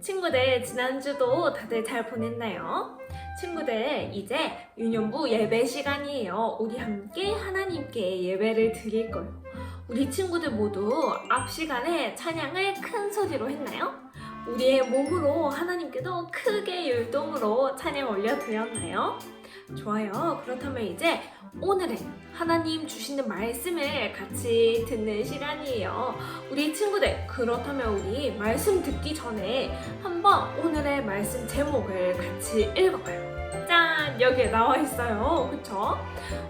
친구들 지난주도 다들 잘 보냈나요? 친구들 이제 유년부 예배 시간이에요. 우리 함께 하나님께 예배를 드릴 거예요. 우리 친구들 모두 앞 시간에 찬양을 큰 소리로 했나요? 우리의 몸으로 하나님께도 크게 율동으로 찬양 올려드렸나요? 좋아요. 그렇다면 이제 오늘은 하나님 주시는 말씀을 같이 듣는 시간이에요. 우리 친구들, 그렇다면 우리 말씀 듣기 전에 한번 오늘의 말씀 제목을 같이 읽어봐요. 짠! 여기에 나와 있어요. 그쵸?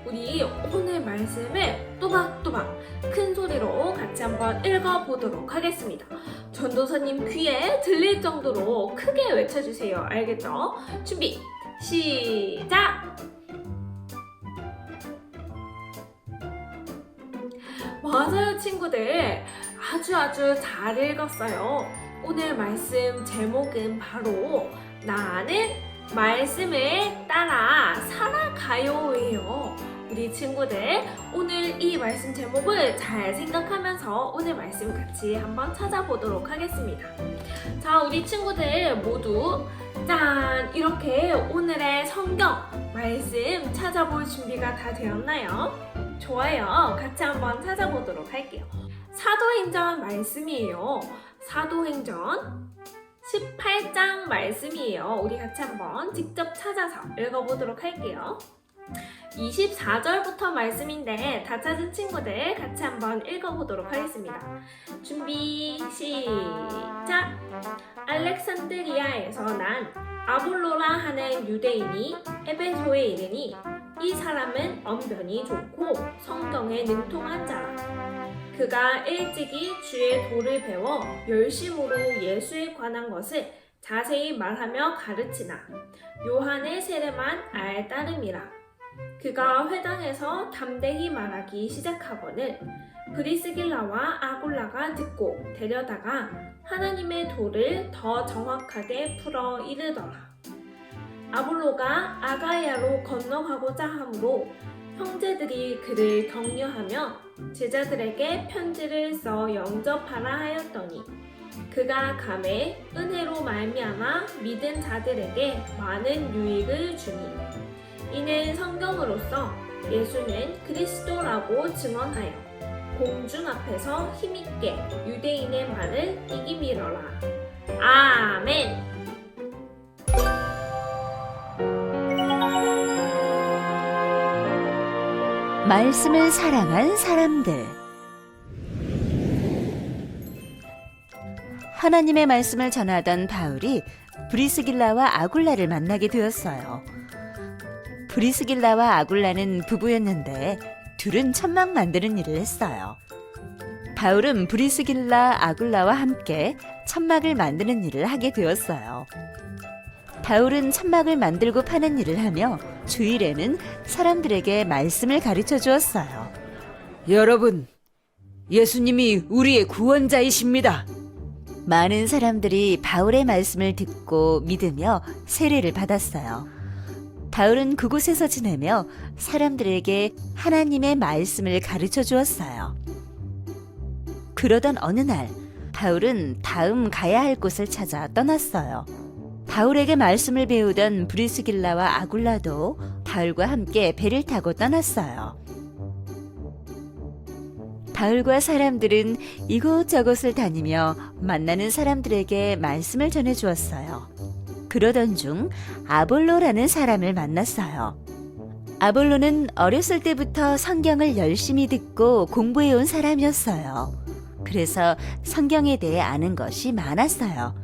우리 오늘 말씀을 또박또박 큰 소리로 같이 한번 읽어보도록 하겠습니다. 전도사님 귀에 들릴 정도로 크게 외쳐주세요. 알겠죠? 준비! 시작! 맞아요, 친구들. 아주 잘 읽었어요. 오늘 말씀 제목은 바로 나는 말씀을 따라 살아가요예요. 우리 친구들, 오늘 이 말씀 제목을 잘 생각하면서 오늘 말씀 같이 한번 찾아보도록 하겠습니다. 자, 우리 친구들 모두 짠! 이렇게 오늘의 성경 말씀 찾아볼 준비가 다 되었나요? 좋아요. 같이 한번 찾아보도록 할게요. 사도행전 말씀이에요. 사도행전 18장 말씀이에요. 우리 같이 한번 직접 찾아서 읽어보도록 할게요. 24절부터 말씀인데 다 찾은 친구들 같이 한번 읽어보도록 하겠습니다. 준비 시작! 알렉산드리아에서 난 아볼로라 하는 유대인이 에베소에 이르니 이 사람은 언변이 좋고 성경에 능통한 자라. 그가 일찍이 주의 도를 배워 열심으로 예수에 관한 것을 자세히 말하며 가르치나 요한의 세례만 알 따름이라. 그가 회당에서 담대히 말하기 시작하거늘 브리스길라와 아굴라가 듣고 데려다가 하나님의 도를 더 정확하게 풀어 이르더라. 아볼로가 아가야로 건너가고자 하므로 형제들이 그를 격려하며 제자들에게 편지를 써 영접하라 하였더니 그가 감에 은혜로 말미암아 믿은 자들에게 많은 유익을 주니 이는 성경으로서 예수는 그리스도라고 증언하여 공중 앞에서 힘있게 유대인의 말을 이기미러라. 아멘. 말씀을 사랑한 사람들. 하나님의 말씀을 전하던 바울이 브리스길라와 아굴라를 만나게 되었어요. 브리스길라와 아굴라는 부부였는데 둘은 천막 만드는 일을 했어요. 바울은 브리스길라, 아굴라와 함께 천막을 만드는 일을 하게 되었어요. 바울은 천막을 만들고 파는 일을 하며 주일에는 사람들에게 말씀을 가르쳐 주었어요. 여러분, 예수님이 우리의 구원자이십니다. 많은 사람들이 바울의 말씀을 듣고 믿으며 세례를 받았어요. 바울은 그곳에서 지내며 사람들에게 하나님의 말씀을 가르쳐 주었어요. 그러던 어느 날, 바울은 다음 가야 할 곳을 찾아 떠났어요. 바울에게 말씀을 배우던 브리스길라와 아굴라도 바울과 함께 배를 타고 떠났어요. 바울과 사람들은 이곳저곳을 다니며 만나는 사람들에게 말씀을 전해 주었어요. 그러던 중 아볼로라는 사람을 만났어요. 아볼로는 어렸을 때부터 성경을 열심히 듣고 공부해온 사람이었어요. 그래서 성경에 대해 아는 것이 많았어요.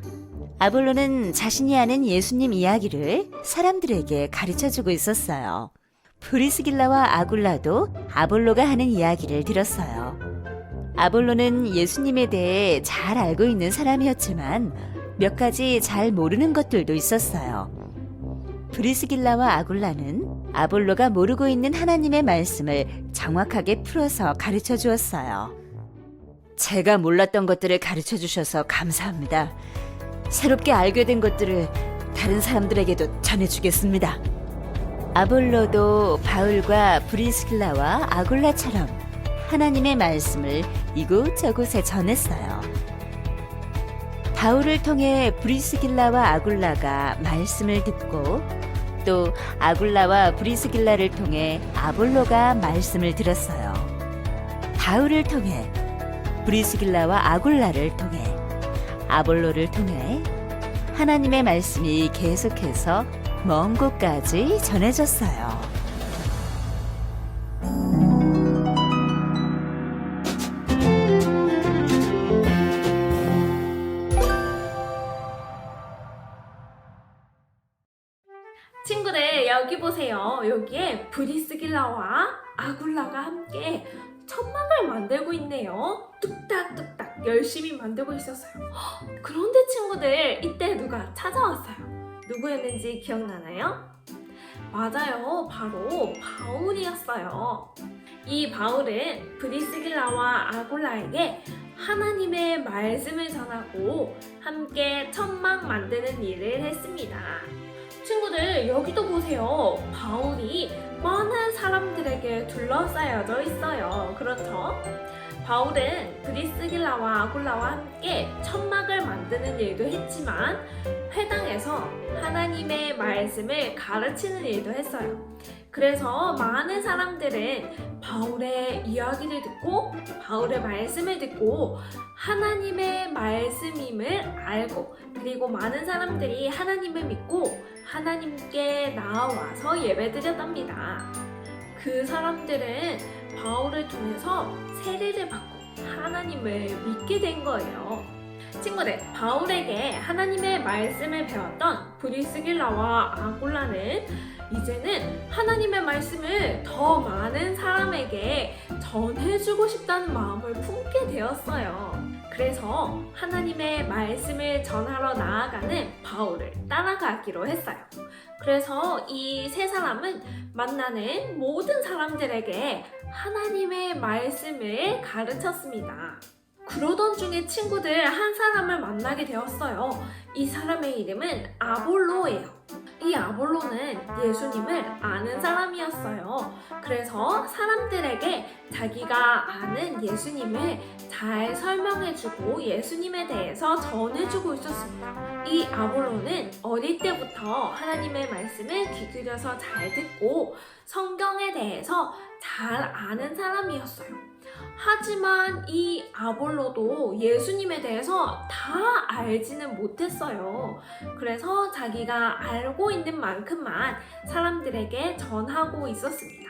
아볼로는 자신이 아는 예수님 이야기를 사람들에게 가르쳐주고 있었어요. 브리스길라와 아굴라도 아볼로가 하는 이야기를 들었어요. 아볼로는 예수님에 대해 잘 알고 있는 사람이었지만 몇 가지 잘 모르는 것들도 있었어요. 브리스길라와 아굴라는 아볼로가 모르고 있는 하나님의 말씀을 정확하게 풀어서 가르쳐 주었어요. 제가 몰랐던 것들을 가르쳐 주셔서 감사합니다. 새롭게 알게 된 것들을 다른 사람들에게도 전해주겠습니다. 아볼로도 바울과 브리스길라와 아굴라처럼 하나님의 말씀을 이곳저곳에 전했어요. 바울을 통해 브리스길라와 아굴라가 말씀을 듣고 또 아굴라와 브리스길라를 통해 아볼로가 말씀을 들었어요. 바울을 통해 브리스길라와 아굴라를 통해 아볼로를 통해 하나님의 말씀이 계속해서 먼 곳까지 전해졌어요. 친구들 여기 보세요. 여기에 브리스길라와 아굴라가 함께 천막을 만들고 있네요. 뚝딱뚝딱 열심히 만들고 있었어요. 그런데 친구들 이때 누가 찾아왔어요. 누구였는지 기억나나요? 맞아요. 바로 바울이었어요. 이 바울은 브리스길라와 아굴라에게 하나님의 말씀을 전하고 함께 천막 만드는 일을 했습니다. 친구들 여기도 보세요. 바울이 많은 사람들에게 둘러싸여져 있어요. 그렇죠? 바울은 브리스길라와 아굴라와 함께 천막을 만드는 일도 했지만 회당에서 하나님의 말씀을 가르치는 일도 했어요. 그래서 많은 사람들은 바울의 이야기를 듣고 바울의 말씀을 듣고 하나님의 말씀임을 알고 그리고 많은 사람들이 하나님을 믿고 하나님께 나와서 예배드렸답니다. 그 사람들은 바울을 통해서 세례를 받고 하나님을 믿게 된 거예요. 친구들, 바울에게 하나님의 말씀을 배웠던 브리스길라와 아굴라는 이제는 하나님의 말씀을 더 많은 사람에게 전해주고 싶다는 마음을 품게 되었어요. 그래서 하나님의 말씀을 전하러 나아가는 바울을 따라가기로 했어요. 그래서 이 세 사람은 만나는 모든 사람들에게 하나님의 말씀을 가르쳤습니다. 그러던 중에 친구들 한 사람을 만나게 되었어요. 이 사람의 이름은 아볼로예요. 이 아볼로는 예수님을 아는 사람이었어요. 그래서 사람들에게 자기가 아는 예수님을 잘 설명해주고 예수님에 대해서 전해주고 있었습니다. 이 아볼로는 어릴 때부터 하나님의 말씀을 귀 기울여서 잘 듣고 성경에 대해서 잘 아는 사람이었어요. 하지만 이 아볼로도 예수님에 대해서 다 알지는 못했어요. 그래서 자기가 알고 있는 만큼만 사람들에게 전하고 있었습니다.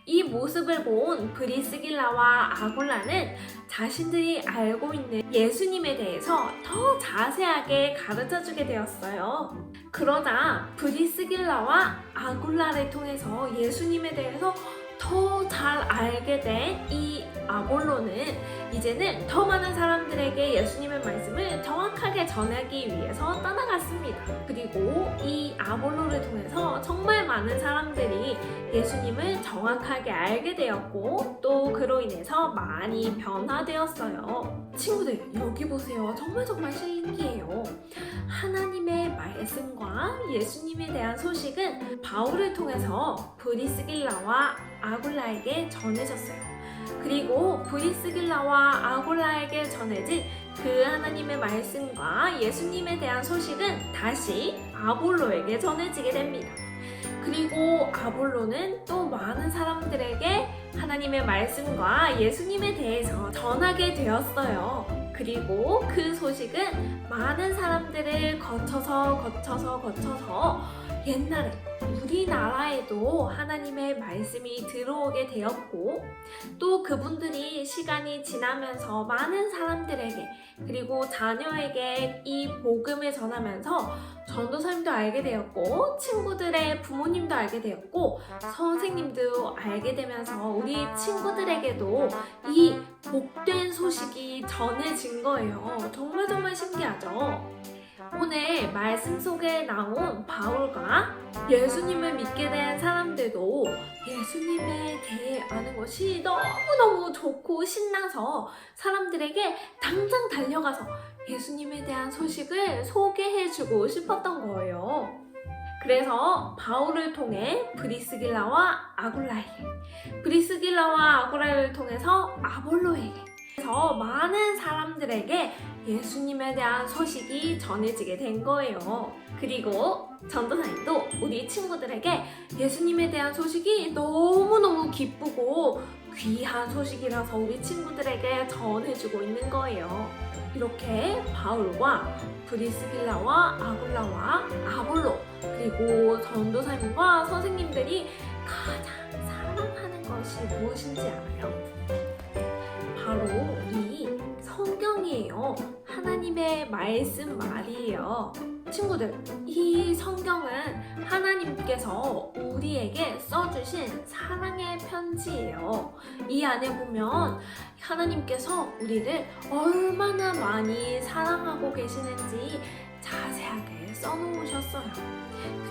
이 모습을 본 브리스길라와 아굴라는 자신들이 알고 있는 예수님에 대해서 더 자세하게 가르쳐주게 되었어요. 그러다 브리스길라와 아굴라를 통해서 예수님에 대해서 더 잘 알게 된 이 아볼로는 이제는 더 많은 사람들에게 예수님의 말씀을 정확하게 전하기 위해서 떠나갔습니다. 그리고 이 아볼로를 통해서 정말 많은 사람들이 예수님을 정확하게 알게 되었고 또 그로 인해서 많이 변화되었어요. 친구들 여기 보세요. 정말 신기해요. 하나님의 말씀과 예수님에 대한 소식은 바울을 통해서 브리스길라와 아굴라에게 전해졌어요. 그리고 브리스길라와 아굴라에게 전해진 그 하나님의 말씀과 예수님에 대한 소식은 다시 아볼로에게 전해지게 됩니다. 그리고 아볼로는 또 많은 사람들에게 하나님의 말씀과 예수님에 대해서 전하게 되었어요. 그리고 그 소식은 많은 사람들을 거쳐서 옛날에 우리나라에도 하나님의 말씀이 들어오게 되었고 또 그분들이 시간이 지나면서 많은 사람들에게 그리고 자녀에게 이 복음을 전하면서 전도사님도 알게 되었고 친구들의 부모님도 알게 되었고 선생님도 알게 되면서 우리 친구들에게도 이 복된 소식이 전해진 거예요. 정말 신기하죠? 오늘 말씀 속에 나온 바울과 예수님을 믿게 된 사람들도 예수님에 대해 아는 것이 너무너무 좋고 신나서 사람들에게 당장 달려가서 예수님에 대한 소식을 소개해주고 싶었던 거예요. 그래서 바울을 통해 브리스길라와 아굴라에게, 브리스길라와 아굴라를 통해서 아볼로에게, 그래서 통해서 많은 사람들에게 예수님에 대한 소식이 전해지게 된 거예요. 그리고 전도사님도 우리 친구들에게 예수님에 대한 소식이 너무너무 기쁘고 귀한 소식이라서 우리 친구들에게 전해주고 있는 거예요. 이렇게 바울과 브리스길라와 아굴라와 아볼로 그리고 전도사님과 선생님들이 가장 사랑하는 것이 무엇인지 알아요? 바로 이 성경이에요. 하나님의 말씀 말이에요. 친구들, 이 성경은 하나님께서 우리에게 써주신 사랑의 편지예요. 이 안에 보면 하나님께서 우리를 얼마나 많이 사랑하고 계시는지 자세하게 써놓으셨어요.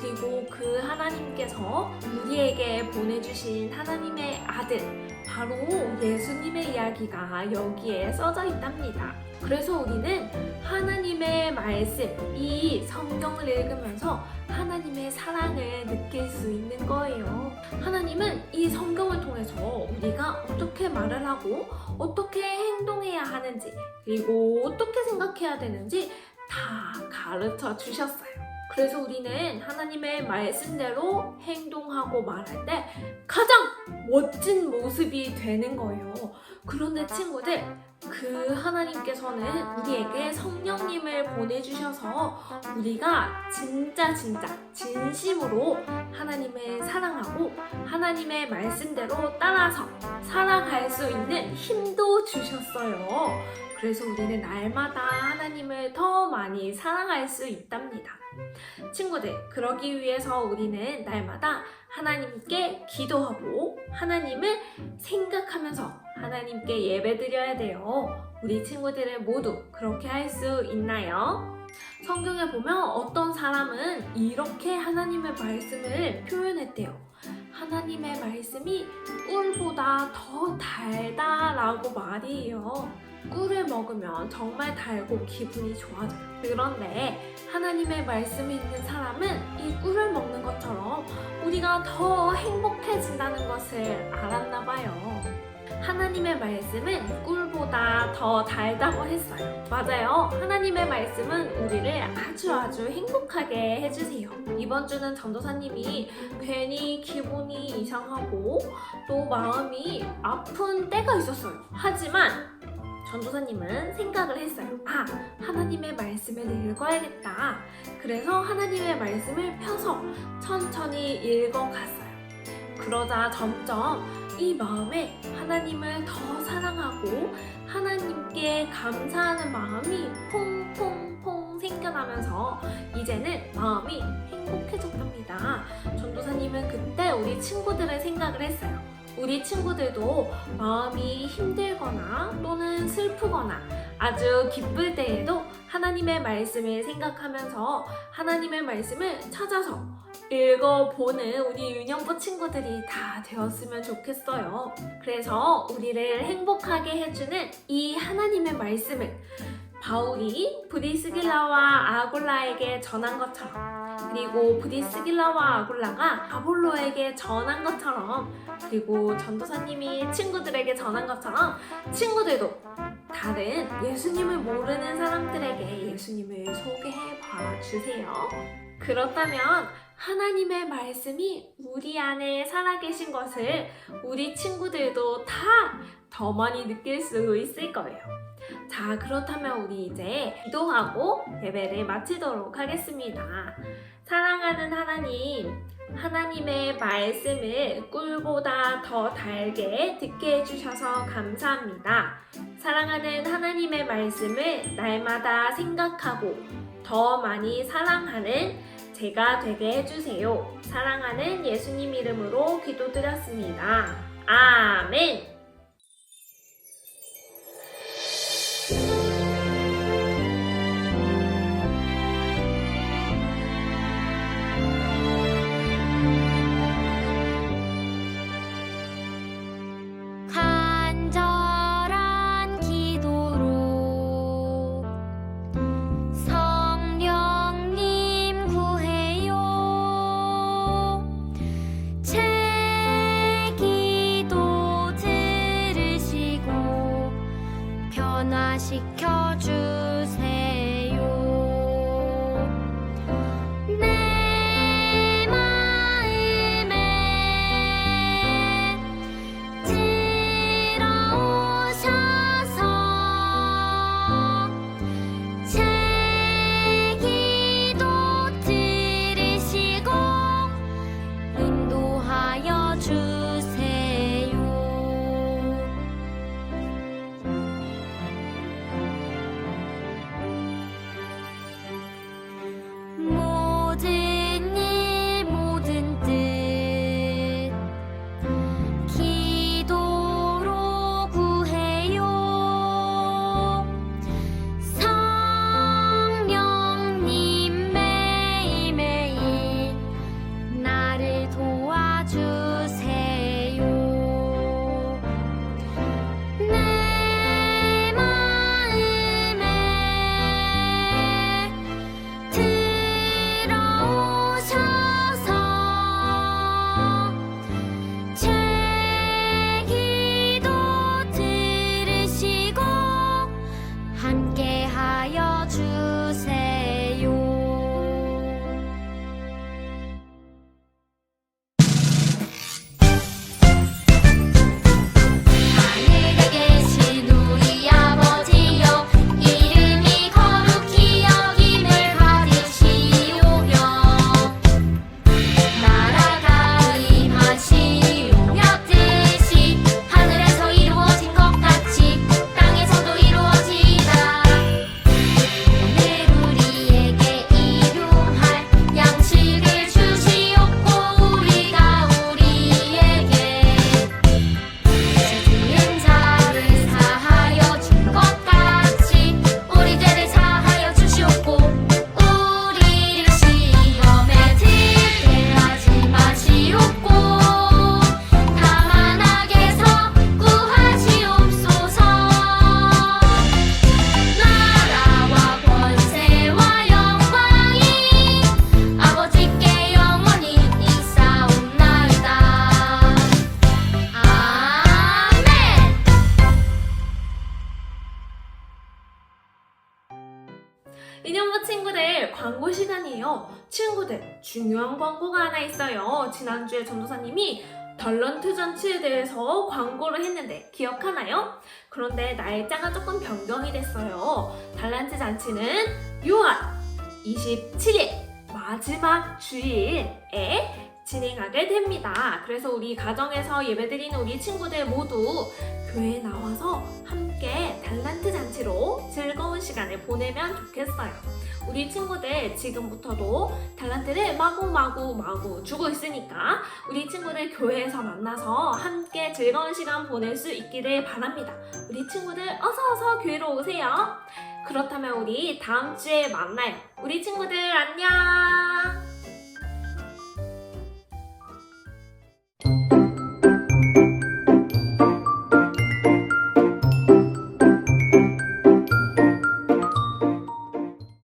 그리고 그 하나님께서 우리에게 보내주신 하나님의 아들, 바로 예수님의 이야기가 여기에 써져 있답니다. 그래서 우리는 하나님의 말씀, 이 성경을 읽으면서 하나님의 사랑을 느낄 수 있는 거예요. 하나님은 이 성경을 통해서 우리가 어떻게 말을 하고 어떻게 행동해야 하는지 그리고 어떻게 생각해야 되는지 다 가르쳐 주셨어요. 그래서 우리는 하나님의 말씀대로 행동하고 말할 때 가장 멋진 모습이 되는 거예요. 그런데 친구들, 그 하나님께서는 우리에게 성령님을 보내주셔서 우리가 진짜 진심으로 하나님을 사랑하고 하나님의 말씀대로 따라서 살아갈 수 있는 힘도 주셨어요. 그래서 우리는 날마다 하나님을 더 많이 사랑할 수 있답니다. 친구들, 그러기 위해서 우리는 날마다 하나님께 기도하고 하나님을 생각하면서 하나님께 예배드려야 돼요. 우리 친구들은 모두 그렇게 할 수 있나요? 성경에 보면 어떤 사람은 이렇게 하나님의 말씀을 표현했대요. 하나님의 말씀이 꿀보다 더 달다라고 말이에요. 꿀을 먹으면 정말 달고 기분이 좋아져요. 그런데 하나님의 말씀이 있는 사람은 이 꿀을 먹는 것처럼 우리가 더 행복해진다는 것을 알았나 봐요. 하나님의 말씀은 꿀보다 더 달다고 했어요. 맞아요. 하나님의 말씀은 우리를 아주 행복하게 해주세요. 이번 주는 전도사님이 괜히 기분이 이상하고 또 마음이 아픈 때가 있었어요. 하지만 전도사님은 생각을 했어요. 하나님의 말씀을 읽어야겠다. 그래서 하나님의 말씀을 펴서 천천히 읽어갔어요. 그러자 점점 이 마음에 하나님을 더 사랑하고 하나님께 감사하는 마음이 퐁퐁퐁 생겨나면서 이제는 마음이 행복해졌답니다. 전도사님은 그때 우리 친구들의 생각을 했어요. 우리 친구들도 마음이 힘들거나 또는 슬프거나 아주 기쁠 때에도 하나님의 말씀을 생각하면서 하나님의 말씀을 찾아서 읽어보는 우리 유년부 친구들이 다 되었으면 좋겠어요. 그래서 우리를 행복하게 해주는 이 하나님의 말씀을 바울이 브리스길라와 아굴라에게 전한 것처럼 그리고 브리스길라와 아굴라가 아볼로에게 전한 것처럼 그리고 전도사님이 친구들에게 전한 것처럼 친구들도 다른 예수님을 모르는 사람들에게 예수님을 소개해 봐 주세요. 그렇다면 하나님의 말씀이 우리 안에 살아계신 것을 우리 친구들도 다 더 많이 느낄 수 있을 거예요. 자, 그렇다면 우리 이제 기도하고 예배를 마치도록 하겠습니다. 사랑하는 하나님, 하나님의 말씀을 꿀보다 더 달게 듣게 해주셔서 감사합니다. 사랑하는 하나님의 말씀을 날마다 생각하고 더 많이 사랑하는 제가 되게 해주세요. 사랑하는 예수님 이름으로 기도드렸습니다. 아멘. 간절한 기도로 성령님 구해요. 제 기도 들 통화시켜주세요. 내 마음에 들어오셔서 제 기도 들으시고 인도하여 주세요. 모든 일 모든 뜻 기도로 구해요. 성령님 매일매일 나를 도와주세요. 내 마음에 들어오셔서 제 기도 들으시고 함께하여 주세요. 하늘에 계신 우리 아버지여, 이름이 거룩히 여김을 받으시오며 나라가 임하시오며 뜻이 하늘에서 이루어진 것 같이 땅에서도 이루어지이다. 오늘 우리에게 일용할 양식을 주시옵고 우리가 우리에게 지은 자를 사하여 준 것 같이 우리 죄를 사하여 주시옵고 우리를 시험에 들게 하지 마시옵고 다만 악에서 구하시옵소서. 나라와 권세와 영광이 아버지께 영원히 있사옵나이다. 아멘. 인형부 친구들, 광고 시간이에요. 친구들, 중요한 광고가 하나 있어요. 지난주에 전도사님이 탤런트 잔치에 대해서 광고를 했는데 기억하나요? 그런데 날짜가 조금 변경이 됐어요. 탤런트 잔치는 6월 27일 마지막 주일에 진행하게 됩니다. 그래서 우리 가정에서 예배드리는 우리 친구들 모두 교회에 나와서 함께 탤런트 잔치로 즐거운 시간을 보내면 좋겠어요. 우리 친구들 지금부터도 탤런트를 마구 주고 있으니까 우리 친구들 교회에서 만나서 함께 즐거운 시간 보낼 수 있기를 바랍니다. 우리 친구들 어서 교회로 오세요. 그렇다면 우리 다음 주에 만나요. 우리 친구들 안녕.